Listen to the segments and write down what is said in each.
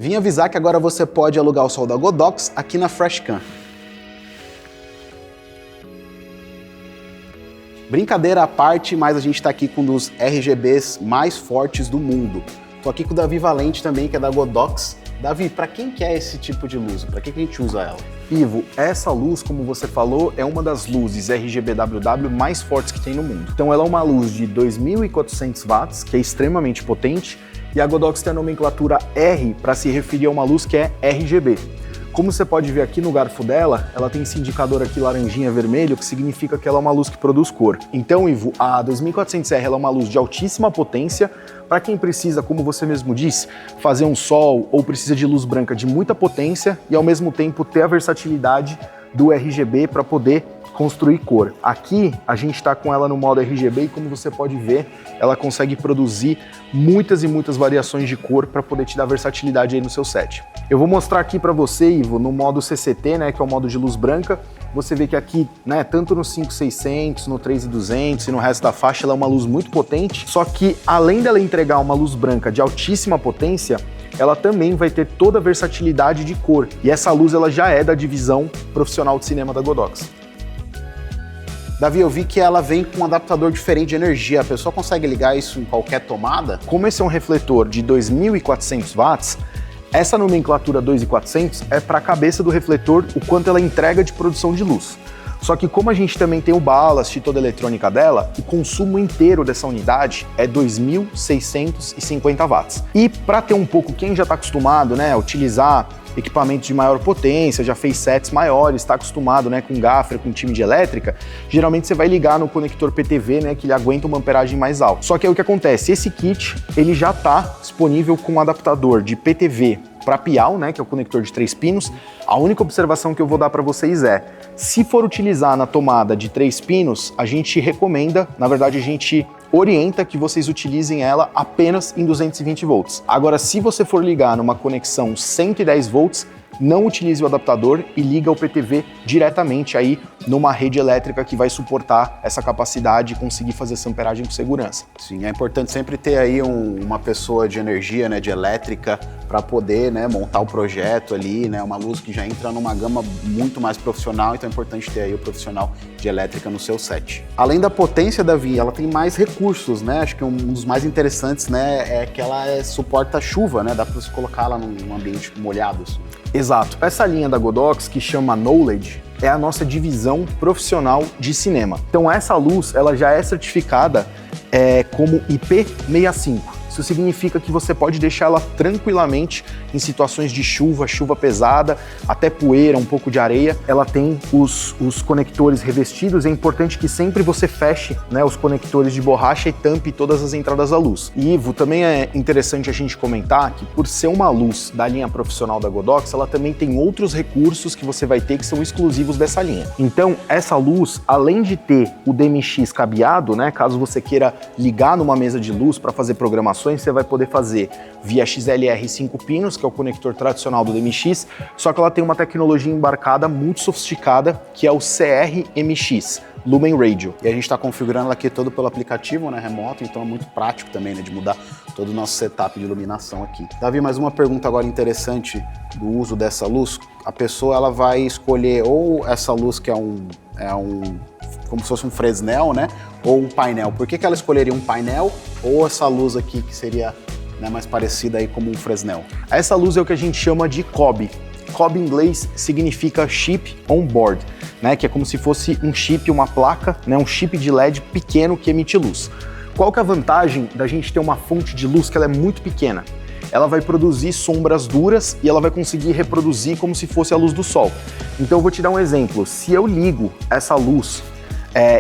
Vim avisar que agora você pode alugar o sol da Godox aqui na Freshcam. Brincadeira à parte, mas a gente está aqui com um dos RGBs mais fortes do mundo. Tô aqui com o Davi Valente também, que é da Godox. Davi, para quem que é esse tipo de luz? Para que a gente usa ela? Ivo, essa luz, como você falou, é uma das luzes RGBWW mais fortes que tem no mundo. Então ela é uma luz de 2.400 watts, que é extremamente potente, e a Godox tem a nomenclatura R para se referir a uma luz que é RGB. Como você pode ver aqui no garfo dela, ela tem esse indicador aqui laranjinha vermelho, que significa que ela é uma luz que produz cor. Então, Ivo, a 2400R ela é uma luz de altíssima potência para quem precisa, como você mesmo disse, fazer um sol ou precisa de luz branca de muita potência e ao mesmo tempo ter a versatilidade do RGB para poder construir cor. Aqui a gente está com ela no modo RGB e como você pode ver, ela consegue produzir muitas e muitas variações de cor para poder te dar versatilidade aí no seu set. Eu vou mostrar aqui para você, Ivo, no modo CCT, né, que é o modo de luz branca. Você vê que aqui, né, tanto no 5600, no 3200 e no resto da faixa, ela é uma luz muito potente, só que além dela entregar uma luz branca de altíssima potência, ela também vai ter toda a versatilidade de cor. E essa luz ela já é da divisão profissional de cinema da Godox. Davi, eu vi que ela vem com um adaptador diferente de energia. A pessoa consegue ligar isso em qualquer tomada? Como esse é um refletor de 2.400 watts, essa nomenclatura 2.400 é para a cabeça do refletor o quanto ela entrega de produção de luz. Só que como a gente também tem o ballast e toda a eletrônica dela, o consumo inteiro dessa unidade é 2.650 watts. E para ter um pouco, quem já está acostumado, né, a utilizar equipamentos de maior potência, já fez sets maiores, está acostumado, né, com gafra, com time de elétrica, geralmente você vai ligar no conector PTV, né, que ele aguenta uma amperagem mais alta. Só que aí o que acontece? Esse kit, ele já está disponível com um adaptador de PTV para pial, né, que é o conector de 3 pinos. A única observação que eu vou dar para vocês é, se for utilizar na tomada de 3 pinos, a gente recomenda, na verdade a gente orienta que vocês utilizem ela apenas em 220 volts. Agora, se você for ligar numa conexão 110 volts, não utilize o adaptador e liga o PTV diretamente aí numa rede elétrica que vai suportar essa capacidade e conseguir fazer essa amperagem com segurança. Sim, é importante sempre ter aí uma pessoa de energia, né, de elétrica, para poder, né, montar o projeto ali, né, uma luz que já entra numa gama muito mais profissional, então é importante ter aí o profissional de elétrica no seu set. Além da potência da Davi, ela tem mais recursos, né, acho que um dos mais interessantes, né, é que ela suporta chuva, né, dá para você colocar ela num ambiente molhado, assim. Exato. Essa linha da Godox, que chama Knowledge, é a nossa divisão profissional de cinema. Então essa luz, ela já é certificada como IP65. Isso significa que você pode deixar ela tranquilamente em situações de chuva, chuva pesada, até poeira, um pouco de areia. Ela tem os conectores revestidos. É importante que sempre você feche, né, os conectores de borracha e tampe todas as entradas da luz. E, Ivo, também é interessante a gente comentar que por ser uma luz da linha profissional da Godox, ela também tem outros recursos que você vai ter que são exclusivos dessa linha. Então, essa luz, além de ter o DMX cabeado, né, caso você queira ligar numa mesa de luz para fazer programações, você vai poder fazer via XLR 5 pinos, que é o conector tradicional do DMX, só que ela tem uma tecnologia embarcada muito sofisticada, que é o CR-MX, Lumen Radio. E a gente está configurando ela aqui todo pelo aplicativo, né, remoto, então é muito prático também, né, de mudar todo o nosso setup de iluminação aqui. Davi, mais uma pergunta agora interessante do uso dessa luz. A pessoa ela vai escolher ou essa luz que é como se fosse um Fresnel, né, ou um painel. Por que ela escolheria um painel ou essa luz aqui que seria, né, mais parecida aí como um Fresnel? Essa luz é o que a gente chama de COB. COB em inglês significa Chip on Board, né, que é como se fosse um chip, uma placa, né, um chip de LED pequeno que emite luz. Qual que é a vantagem da gente ter uma fonte de luz que ela é muito pequena? Ela vai produzir sombras duras e ela vai conseguir reproduzir como se fosse a luz do sol. Então eu vou te dar um exemplo. Se eu ligo essa luz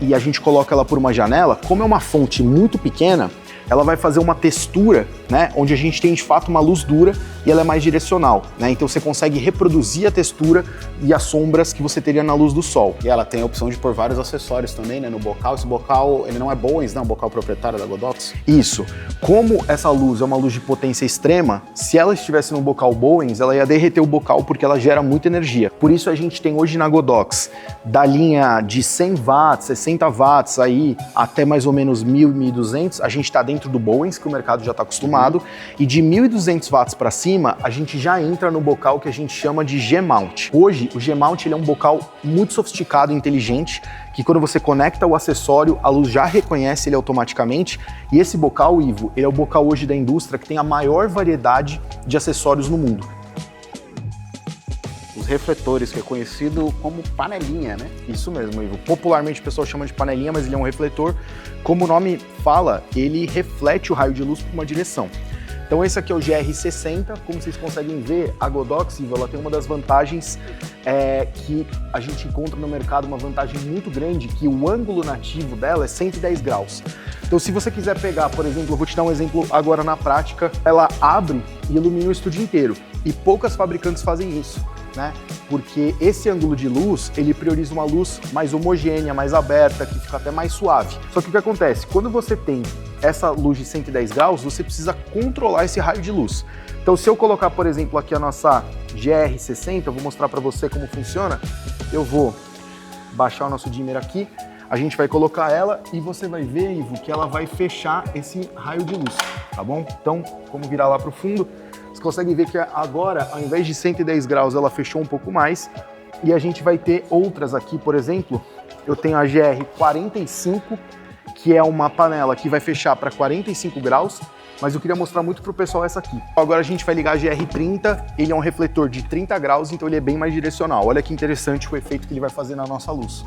e a gente coloca ela por uma janela, como é uma fonte muito pequena, ela vai fazer uma textura, né, onde a gente tem de fato uma luz dura e ela é mais direcional, né? Então você consegue reproduzir a textura e as sombras que você teria na luz do sol. E ela tem a opção de pôr vários acessórios também, né, no bocal. Esse bocal, ele não é Bowens, né, um bocal proprietário da Godox? Isso. Como essa luz é uma luz de potência extrema, se ela estivesse no bocal Bowens, ela ia derreter o bocal porque ela gera muita energia. Por isso a gente tem hoje na Godox, da linha de 100 watts, 60 watts aí, até mais ou menos 1.000, 1.200, a gente está dentro dentro do Bowens, que o mercado já está acostumado, e de 1.200 watts para cima, a gente já entra no bocal que a gente chama de G-Mount. Hoje, o G-Mount ele é um bocal muito sofisticado e inteligente, que quando você conecta o acessório, a luz já reconhece ele automaticamente, e esse bocal, Ivo, ele é o bocal hoje da indústria que tem a maior variedade de acessórios no mundo. Os refletores, que é conhecido como panelinha, né? Isso mesmo, Ivo. Popularmente o pessoal chama de panelinha, mas ele é um refletor. Como o nome fala, ele reflete o raio de luz para uma direção. Então esse aqui é o GR60, como vocês conseguem ver, a Godox, Ivo, ela tem uma das vantagens que a gente encontra no mercado, uma vantagem muito grande, que o ângulo nativo dela é 110 graus. Então se você quiser pegar, por exemplo, eu vou te dar um exemplo agora na prática, ela abre e ilumina o estúdio inteiro. E poucas fabricantes fazem isso, né? Porque esse ângulo de luz, ele prioriza uma luz mais homogênea, mais aberta, que fica até mais suave. Só que o que acontece? Quando você tem essa luz de 110 graus, você precisa controlar esse raio de luz. Então se eu colocar, por exemplo, aqui a nossa GR60, eu vou mostrar para você como funciona. Eu vou baixar o nosso dimmer aqui, a gente vai colocar ela e você vai ver, Ivo, que ela vai fechar esse raio de luz, tá bom? Então, vamos virar lá para o fundo. Você consegue ver que agora, ao invés de 110 graus, ela fechou um pouco mais. E a gente vai ter outras aqui, por exemplo, eu tenho a GR45, que é uma panela que vai fechar para 45 graus, mas eu queria mostrar muito para o pessoal essa aqui. Agora a gente vai ligar a GR30, ele é um refletor de 30 graus, então ele é bem mais direcional. Olha que interessante o efeito que ele vai fazer na nossa luz.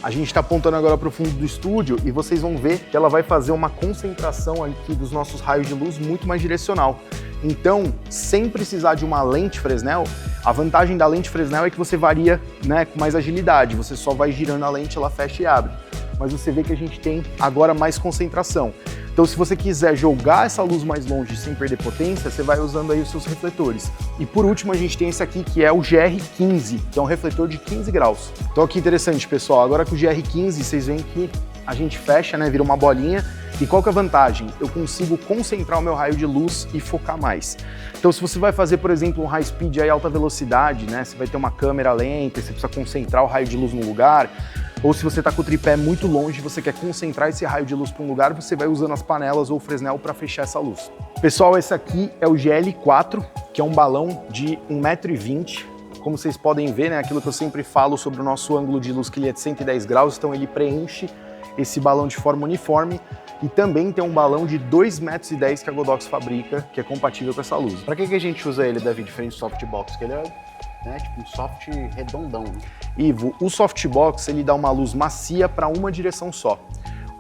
A gente está apontando agora para o fundo do estúdio e vocês vão ver que ela vai fazer uma concentração aqui dos nossos raios de luz muito mais direcional. Então, sem precisar de uma lente Fresnel, a vantagem da lente Fresnel é que você varia, né, com mais agilidade. Você só vai girando a lente, ela fecha e abre. Mas você vê que a gente tem agora mais concentração. Então, se você quiser jogar essa luz mais longe sem perder potência, você vai usando aí os seus refletores. E por último, a gente tem esse aqui que é o GR15, que é um refletor de 15 graus. Então, aqui interessante, pessoal. Agora com o GR15, vocês veem que a gente fecha, né, vira uma bolinha. E qual que é a vantagem? Eu consigo concentrar o meu raio de luz e focar mais. Então, se você vai fazer, por exemplo, um high speed aí, alta velocidade, né, você vai ter uma câmera lenta, você precisa concentrar o raio de luz no lugar. Ou se você está com o tripé muito longe, você quer concentrar esse raio de luz para um lugar, você vai usando as panelas ou o Fresnel para fechar essa luz. Pessoal, esse aqui é o GL4, que é um balão de 1,20 m. Como vocês podem ver, né, aquilo que eu sempre falo sobre o nosso ângulo de luz, que ele é de 110 graus, então ele preenche esse balão de forma uniforme. E também tem um balão de 2,10 m que a Godox fabrica, que é compatível com essa luz. Para que a gente usa ele, Davi, diferente do softbox? Que ele é, né, tipo um soft redondão, né? Ivo, o softbox ele dá uma luz macia para uma direção só.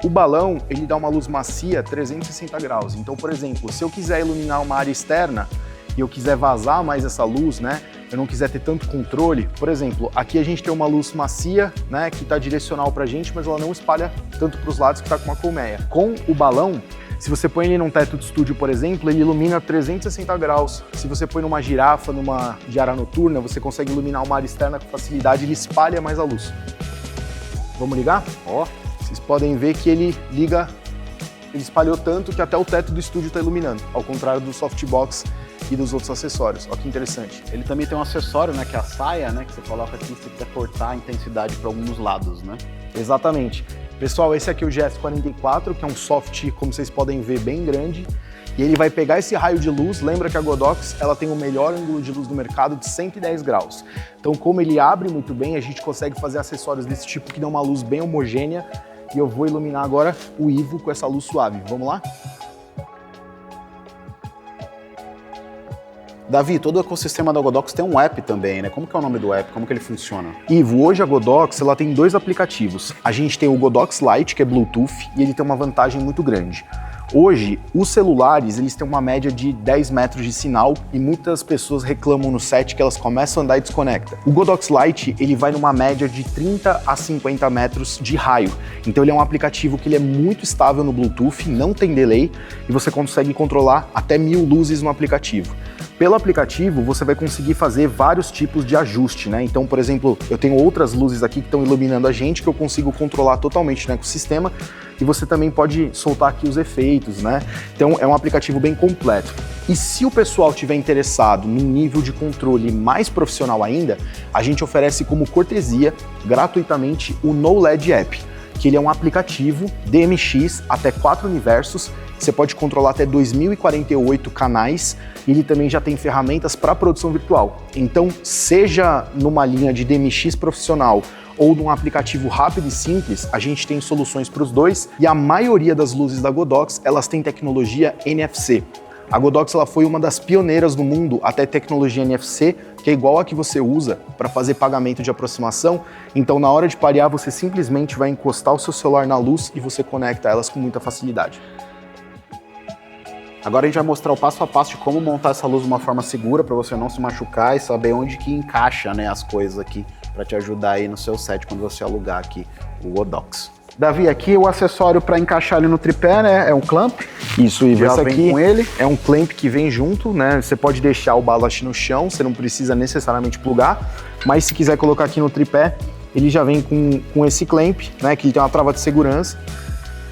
O balão ele dá uma luz macia 360 graus. Então, por exemplo, se eu quiser iluminar uma área externa e eu quiser vazar mais essa luz, né, eu não quiser ter tanto controle, por exemplo, aqui a gente tem uma luz macia, né, que está direcional para a gente, mas ela não espalha tanto para os lados que está com uma colmeia. Com o balão, se você põe ele num teto de estúdio, por exemplo, ele ilumina 360 graus. Se você põe numa girafa, numa diara noturna, você consegue iluminar uma área externa com facilidade, ele espalha mais a luz. Vamos ligar? Ó, vocês podem ver que ele liga, ele espalhou tanto que até o teto do estúdio está iluminando, ao contrário do softbox e dos outros acessórios. Olha que interessante. Ele também tem um acessório, né, que é a saia, né, que você coloca aqui se você quiser cortar a intensidade para alguns lados, né? Exatamente. Pessoal, esse aqui é o GS44, que é um soft, como vocês podem ver, bem grande. E ele vai pegar esse raio de luz. Lembra que a Godox ela tem o melhor ângulo de luz do mercado de 110 graus. Então, como ele abre muito bem, a gente consegue fazer acessórios desse tipo que dão uma luz bem homogênea. E eu vou iluminar agora o Ivo com essa luz suave. Vamos lá? Davi, todo o ecossistema da Godox tem um app também, né? Como que é o nome do app? Como que ele funciona? Ivo, hoje a Godox ela tem dois aplicativos. A gente tem o Godox Lite, que é Bluetooth, e ele tem uma vantagem muito grande. Hoje, os celulares, eles têm uma média de 10 metros de sinal e muitas pessoas reclamam no set que elas começam a andar e desconectam. O Godox Lite, ele vai numa média de 30 a 50 metros de raio. Então ele é um aplicativo que ele é muito estável no Bluetooth, não tem delay e você consegue controlar até 1000 luzes no aplicativo. Pelo aplicativo, você vai conseguir fazer vários tipos de ajuste, né? Então, por exemplo, eu tenho outras luzes aqui que estão iluminando a gente, que eu consigo controlar totalmente no ecossistema. e você também pode soltar aqui os efeitos, né? Então é um aplicativo bem completo. E se o pessoal tiver interessado num nível de controle mais profissional ainda, a gente oferece como cortesia, gratuitamente, o NoLED App, que ele é um aplicativo DMX até 4 universos, você pode controlar até 2048 canais, e ele também já tem ferramentas para produção virtual. Então, seja numa linha de DMX profissional ou num aplicativo rápido e simples, a gente tem soluções para os dois, e a maioria das luzes da Godox, elas têm tecnologia NFC. A Godox ela foi uma das pioneiras no mundo até tecnologia NFC, que é igual a que você usa para fazer pagamento de aproximação. Então, na hora de parear, você simplesmente vai encostar o seu celular na luz e você conecta elas com muita facilidade. Agora a gente vai mostrar o passo a passo de como montar essa luz de uma forma segura para você não se machucar e saber onde que encaixa, né, as coisas aqui para te ajudar aí no seu set quando você alugar aqui o Godox. Davi, aqui o acessório para encaixar ele no tripé, né, é um clamp. Isso, e já esse vem aqui com ele. é um clamp que vem junto, né? Você pode deixar o ballast no chão, você não precisa necessariamente plugar, mas se quiser colocar aqui no tripé, ele já vem com esse clamp, né, que ele tem uma trava de segurança.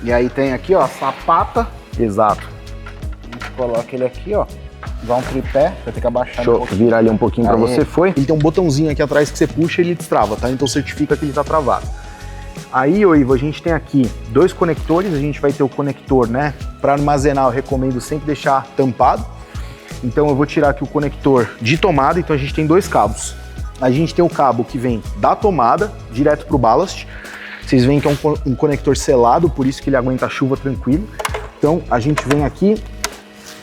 E aí tem aqui, ó, a sapata. Exato. A gente coloca ele aqui, ó, igual um tripé, vai ter que abaixar Deixa eu virar ali um pouquinho para você, foi? Ele tem um botãozinho aqui atrás que você puxa e ele destrava, tá? Então certifica que ele tá travado. Aí, ô Ivo, a gente tem aqui 2 conectores, a gente vai ter o conector, né? Para armazenar, eu recomendo sempre deixar tampado. Então eu vou tirar aqui o conector de tomada, então a gente tem 2 cabos. A gente tem o cabo que vem da tomada, direto para o ballast. Vocês veem que é um conector selado, por isso que ele aguenta a chuva tranquilo. Então a gente vem aqui,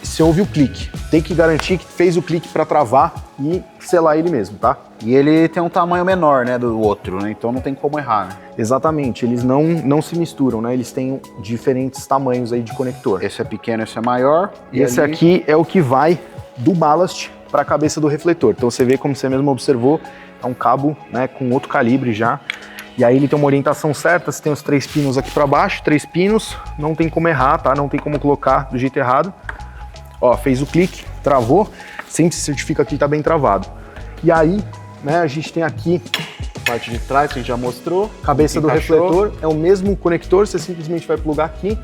você ouve o clique. Tem que garantir que fez o clique para travar e selar ele mesmo, tá? E ele tem um tamanho menor, né, do outro, né? Então não tem como errar, né? Exatamente, eles não se misturam, né? Eles têm diferentes tamanhos aí de conector. Esse é pequeno, esse é maior. E esse ali aqui é o que vai do ballast para a cabeça do refletor. Então você vê, como você mesmo observou, é um cabo, né, com outro calibre já. E aí ele tem uma orientação certa, você tem os 3 pinos aqui para baixo, 3 pinos, não tem como errar, tá? Não tem como colocar do jeito errado. Ó, fez o clique, travou, sempre se certifica que ele tá bem travado. E aí, né, a gente tem aqui parte de trás que a gente já mostrou. Cabeça do refletor, é o mesmo conector, você simplesmente vai plugar aqui.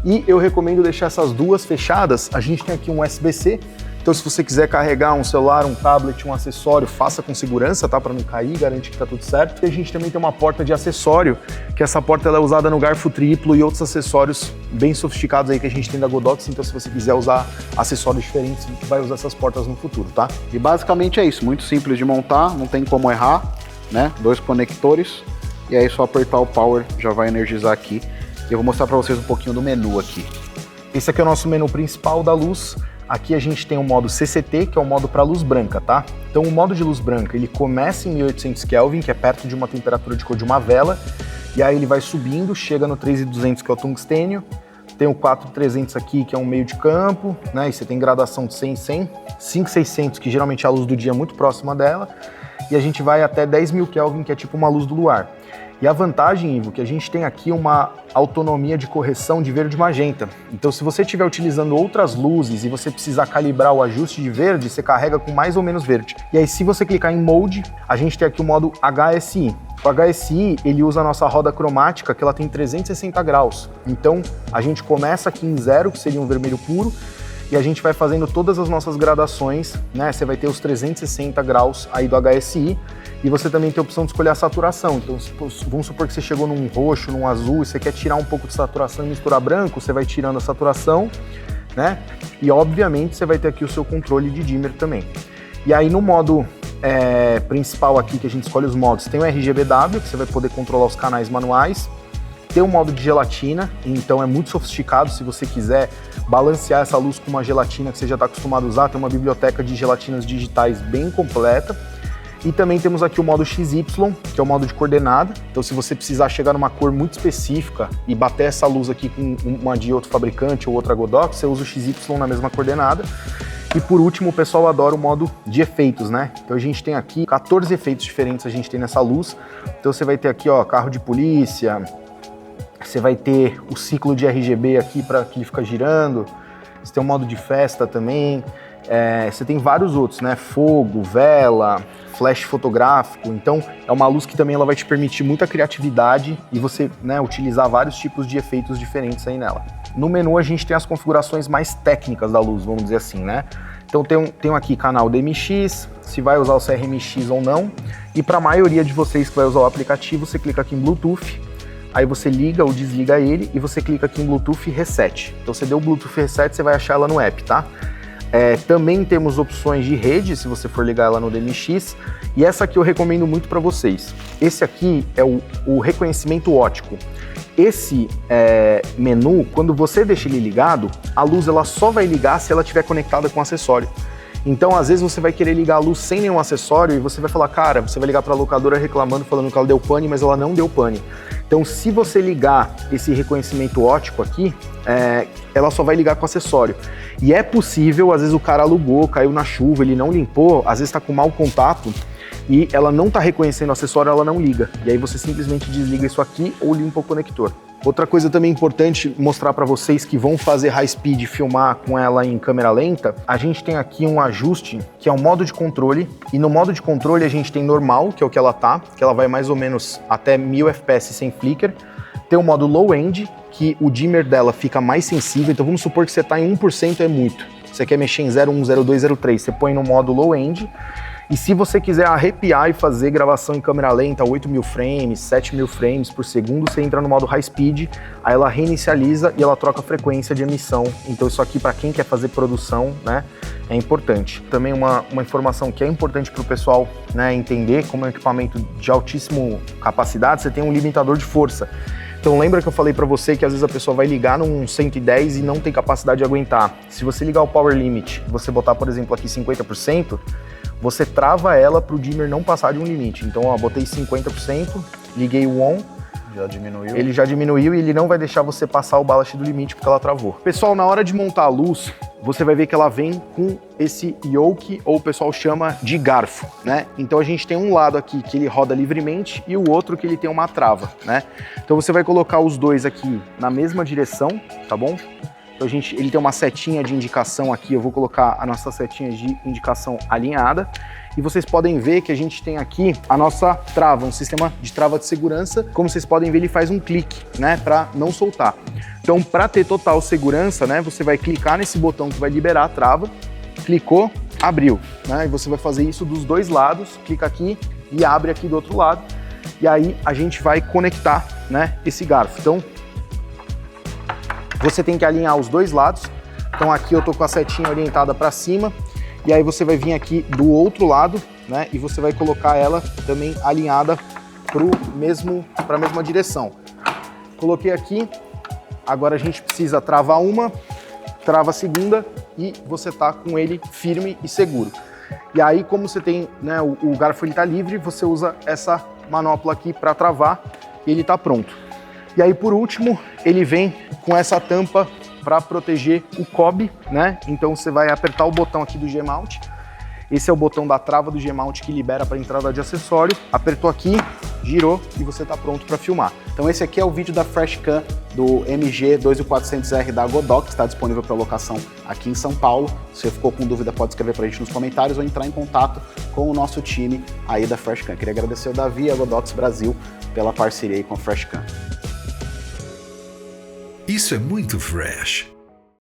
E eu recomendo deixar essas duas fechadas. A gente tem aqui um USB-C, então se você quiser carregar um celular, um tablet, um acessório, faça com segurança, tá? Para não cair, garante que tá tudo certo. E a gente também tem uma porta de acessório, que essa porta ela é usada no garfo triplo e outros acessórios bem sofisticados aí que a gente tem da Godox. Então se você quiser usar acessórios diferentes, vai usar essas portas no futuro, tá? E basicamente é isso, muito simples de montar, não tem como errar, né? 2 conectores, e aí só apertar o power já vai energizar aqui. E eu vou mostrar para vocês um pouquinho do menu aqui. Esse aqui é o nosso menu principal da luz. Aqui a gente tem o modo CCT, que é o modo para luz branca, tá? Então o modo de luz branca, ele começa em 1800 Kelvin, que é perto de uma temperatura de cor de uma vela, e aí ele vai subindo, chega no 3200, que é o tungstênio, tem o 4300 aqui, que é um meio de campo, né? E você tem gradação de 100 em 100, 5600, que geralmente é a luz do dia muito próxima dela, e a gente vai até 10.000 Kelvin, que é tipo uma luz do luar. E a vantagem, Ivo, que a gente tem aqui uma autonomia de correção de verde e magenta. Então, se você estiver utilizando outras luzes e você precisar calibrar o ajuste de verde, você carrega com mais ou menos verde. E aí, se você clicar em Mode, a gente tem aqui o modo HSI. O HSI, ele usa a nossa roda cromática, que ela tem 360 graus. Então, a gente começa aqui em 0, que seria um vermelho puro, e a gente vai fazendo todas as nossas gradações, né? Você vai ter os 360 graus aí do HSI, e você também tem a opção de escolher a saturação. Então, vamos supor que você chegou num roxo, num azul, e você quer tirar um pouco de saturação e misturar branco, você vai tirando a saturação, né? E, obviamente, você vai ter aqui o seu controle de dimmer também. E aí, no modo principal aqui, que a gente escolhe os modos, tem o RGBW, que você vai poder controlar os canais manuais. Tem um modo de gelatina, então é muito sofisticado. Se você quiser balancear essa luz com uma gelatina que você já está acostumado a usar, tem uma biblioteca de gelatinas digitais bem completa. E também temos aqui o modo XY, que é o modo de coordenada. Então, se você precisar chegar numa cor muito específica e bater essa luz aqui com uma de outro fabricante ou outra Godox, você usa o XY na mesma coordenada. E por último, o pessoal adora o modo de efeitos, né? Então a gente tem aqui 14 efeitos diferentes a gente tem nessa luz. Então você vai ter aqui, ó, carro de polícia, você vai ter o ciclo de RGB aqui para que ele fica girando, você tem um modo de festa também, Você tem vários outros, né? Fogo, vela, flash fotográfico. Então, é uma luz que também ela vai te permitir muita criatividade e você, né, utilizar vários tipos de efeitos diferentes aí nela. No menu, a gente tem as configurações mais técnicas da luz, vamos dizer assim, né? Então, tem aqui canal DMX, se vai usar o CRMX ou não. E para a maioria de vocês que vai usar o aplicativo, você clica aqui em Bluetooth, aí você liga ou desliga ele e você clica aqui em Bluetooth Reset. Então, você deu o Bluetooth Reset, você vai achar ela no app, tá? Também temos opções de rede, se você for ligar ela no DMX, e essa aqui eu recomendo muito para vocês. Esse aqui é o reconhecimento óptico. Esse menu, quando você deixa ele ligado, a luz ela só vai ligar se ela estiver conectada com o acessório. Então, às vezes você vai querer ligar a luz sem nenhum acessório e você vai falar, cara, você vai ligar para a locadora reclamando, falando que ela deu pane, mas ela não deu pane. Então, se você ligar esse reconhecimento óptico aqui, ela só vai ligar com acessório. E é possível, às vezes o cara alugou, caiu na chuva, ele não limpou, às vezes está com mau contato e ela não está reconhecendo o acessório, ela não liga. E aí você simplesmente desliga isso aqui ou limpa o conector. Outra coisa também importante mostrar para vocês que vão fazer high speed, filmar com ela em câmera lenta, a gente tem aqui um ajuste que é o modo de controle, e no modo de controle a gente tem normal, que é o que ela tá, que ela vai mais ou menos até 1000 fps sem flicker, tem o modo low end, que o dimmer dela fica mais sensível, então vamos supor que você tá em 1% é muito, você quer mexer em 0,1, 0,2, 0,3, você põe no modo low end. E se você quiser arrepiar e fazer gravação em câmera lenta, 8.000 frames, 7.000 frames por segundo, você entra no modo high speed, aí ela reinicializa e ela troca a frequência de emissão. Então isso aqui, para quem quer fazer produção, né, é importante. Também uma informação que é importante para o pessoal, né, entender, como é um equipamento de altíssima capacidade, você tem um limitador de força. Então lembra que eu falei para você que às vezes a pessoa vai ligar num 110 e não tem capacidade de aguentar. Se você ligar o power limit, você botar, por exemplo, aqui 50%, você trava ela para o dimmer não passar de um limite. Então, ó, botei 50%, liguei o on, já diminuiu. Ele já diminuiu e ele não vai deixar você passar o ballast do limite porque ela travou. Pessoal, na hora de montar a luz, você vai ver que ela vem com esse yoke, ou o pessoal chama de garfo, né? Então a gente tem um lado aqui que ele roda livremente e o outro que ele tem uma trava, né? Então você vai colocar os dois aqui na mesma direção, tá bom? Então ele tem uma setinha de indicação aqui, eu vou colocar a nossa setinha de indicação alinhada. E vocês podem ver que a gente tem aqui a nossa trava, um sistema de trava de segurança. Como vocês podem ver, ele faz um clique, né, para não soltar. Então, para ter total segurança, né, você vai clicar nesse botão que vai liberar a trava, clicou, abriu, né? E você vai fazer isso dos dois lados, clica aqui e abre aqui do outro lado. E aí a gente vai conectar, né, esse garfo. Então, você tem que alinhar os dois lados. Então aqui eu tô com a setinha orientada para cima e aí você vai vir aqui do outro lado, né? E você vai colocar ela também alinhada para a mesma direção. Coloquei aqui. Agora a gente precisa travar uma, trava a segunda e você tá com ele firme e seguro. E aí, como você tem, né, o garfo ele tá livre, você usa essa manopla aqui para travar e ele tá pronto. E aí, por último, ele vem com essa tampa para proteger o cob, né? Então você vai apertar o botão aqui do G-Mount. Esse é o botão da trava do G-Mount que libera para entrada de acessório. Apertou aqui, girou e você está pronto para filmar. Então esse aqui é o vídeo da FreshCam do MG2400R da Godox, que está disponível para locação aqui em São Paulo. Se você ficou com dúvida, pode escrever para a gente nos comentários ou entrar em contato com o nosso time aí da FreshCam. Queria agradecer ao Davi e a Godox Brasil pela parceria aí com a FreshCam. Isso é muito fresh.